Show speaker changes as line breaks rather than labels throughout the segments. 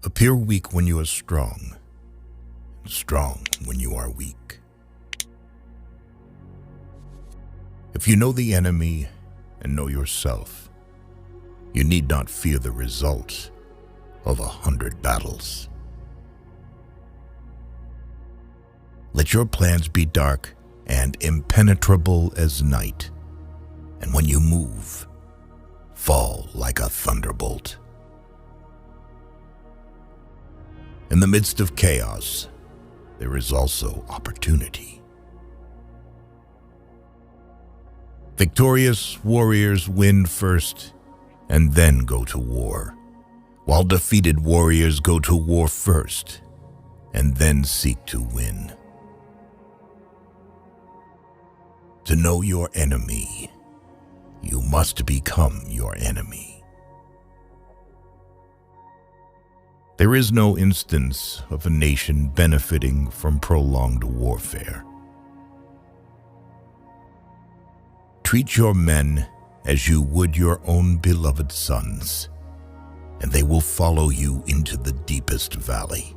Appear weak when you are strong, and strong when you are weak. If you know the enemy and know yourself, you need not fear the result of 100 battles. Let your plans be dark and impenetrable as night, and when you move, fall like a thunderbolt. In the midst of chaos, there is also opportunity. Victorious warriors win first and then go to war, while defeated warriors go to war first and then seek to win. To know your enemy, you must become your enemy. There is no instance of a nation benefiting from prolonged warfare. Treat your men as you would your own beloved sons, and they will follow you into the deepest valley.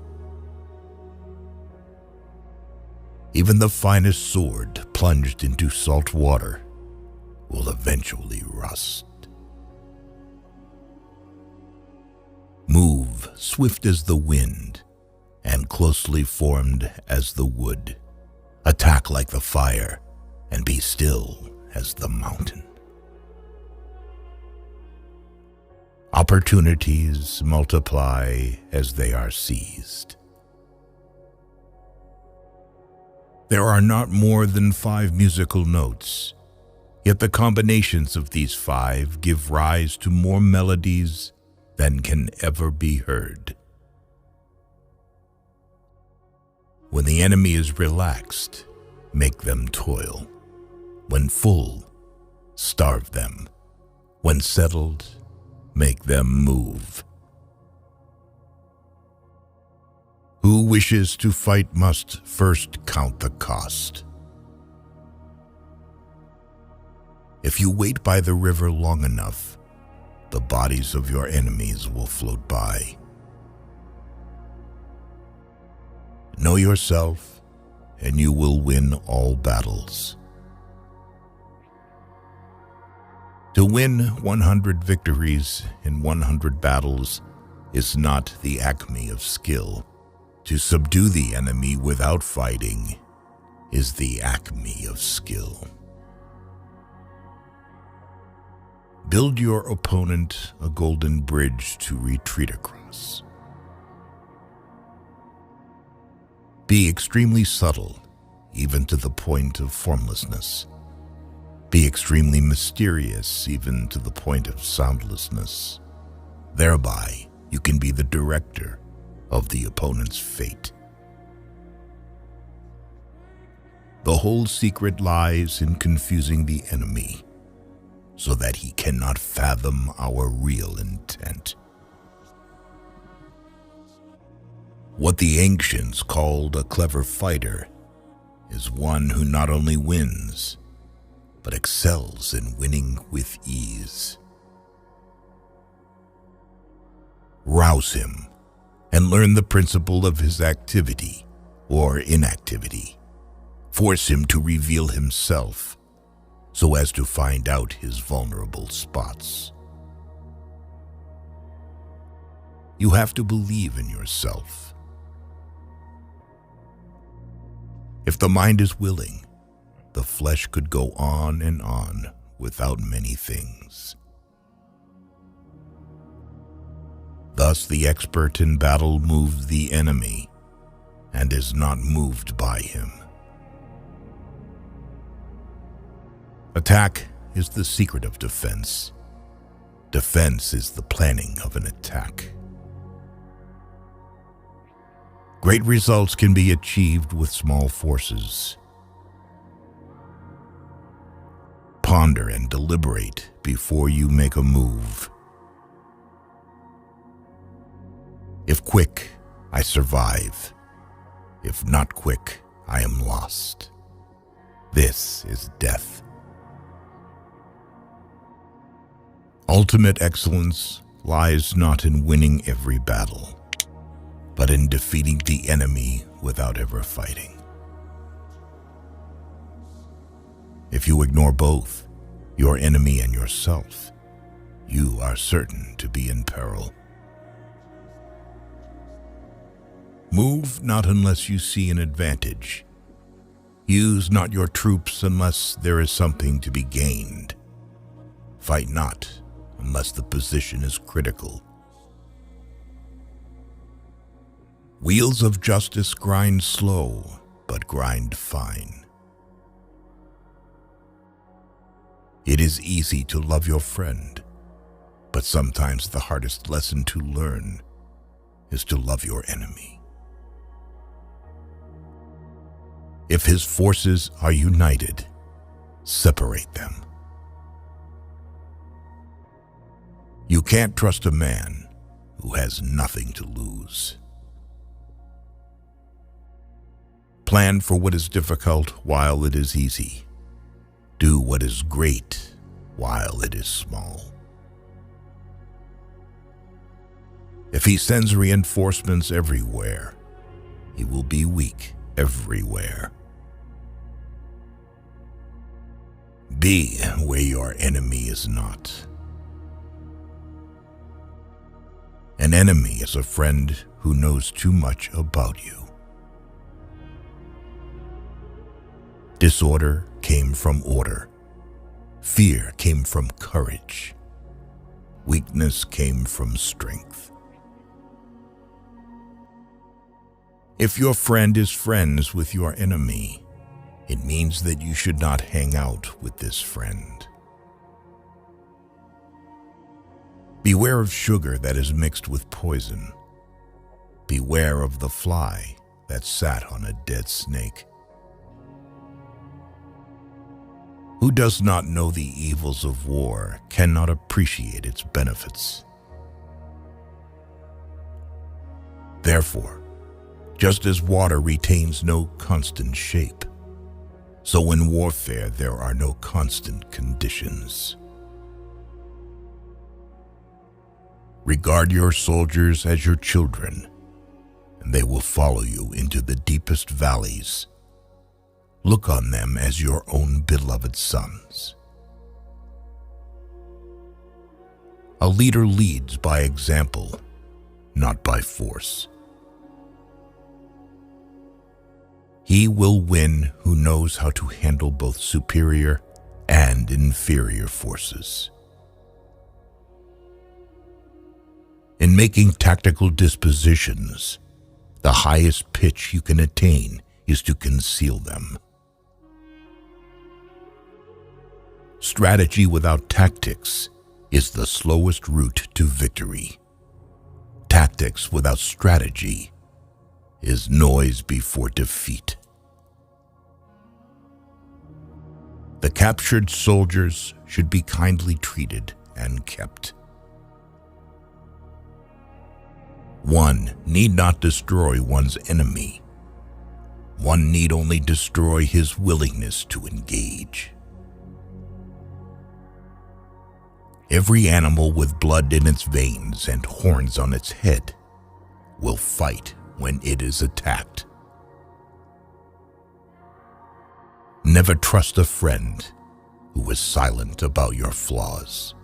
Even the finest sword plunged into salt water will eventually rust. Move swift as the wind and closely formed as the wood. Attack like the fire and be still as the mountain. Opportunities multiply as they are seized. There are not more than 5 musical notes, yet the combinations of these 5 give rise to more melodies than can ever be heard. When the enemy is relaxed, make them toil. When full, starve them. When settled, make them move. Who wishes to fight must first count the cost. If you wait by the river long enough, the bodies of your enemies will float by. Know yourself, and you will win all battles. To win 100 victories in 100 battles is not the acme of skill. To subdue the enemy without fighting is the acme of skill. Build your opponent a golden bridge to retreat across. Be extremely subtle, even to the point of formlessness. Be extremely mysterious, even to the point of soundlessness. Thereby, you can be the director of the opponent's fate. The whole secret lies in confusing the enemy, so that he cannot fathom our real intent. What the ancients called a clever fighter is one who not only wins, but excels in winning with ease. Rouse him and learn the principle of his activity or inactivity. Force him to reveal himself so as to find out his vulnerable spots. You have to believe in yourself. If the mind is willing, the flesh could go on and on without many things. Thus the expert in battle moves the enemy and is not moved by him. Attack is the secret of defense. Defense is the planning of an attack. Great results can be achieved with small forces. Ponder and deliberate before you make a move. If quick, I survive. If not quick, I am lost. This is death. Ultimate excellence lies not in winning every battle, but in defeating the enemy without ever fighting. If you ignore both, your enemy and yourself, you are certain to be in peril. Move not unless you see an advantage. Use not your troops unless there is something to be gained. Fight not unless the position is critical. Wheels of justice grind slow, but grind fine. It is easy to love your friend, but sometimes the hardest lesson to learn is to love your enemy. If his forces are united, separate them. You can't trust a man who has nothing to lose. Plan for what is difficult while it is easy. Do what is great while it is small. If he sends reinforcements everywhere, he will be weak everywhere. Be where your enemy is not. An enemy is a friend who knows too much about you. Disorder came from order. Fear came from courage. Weakness came from strength. If your friend is friends with your enemy, it means that you should not hang out with this friend. Beware of sugar that is mixed with poison. Beware of the fly that sat on a dead snake. Who does not know the evils of war cannot appreciate its benefits. Therefore, just as water retains no constant shape, so in warfare there are no constant conditions. Regard your soldiers as your children, and they will follow you into the deepest valleys. Look on them as your own beloved sons. A leader leads by example, not by force. He will win who knows how to handle both superior and inferior forces. In making tactical dispositions, the highest pitch you can attain is to conceal them. Strategy without tactics is the slowest route to victory. Tactics without strategy is noise before defeat. The captured soldiers should be kindly treated and kept. One need not destroy one's enemy. One need only destroy his willingness to engage. Every animal with blood in its veins and horns on its head will fight when it is attacked. Never trust a friend who is silent about your flaws.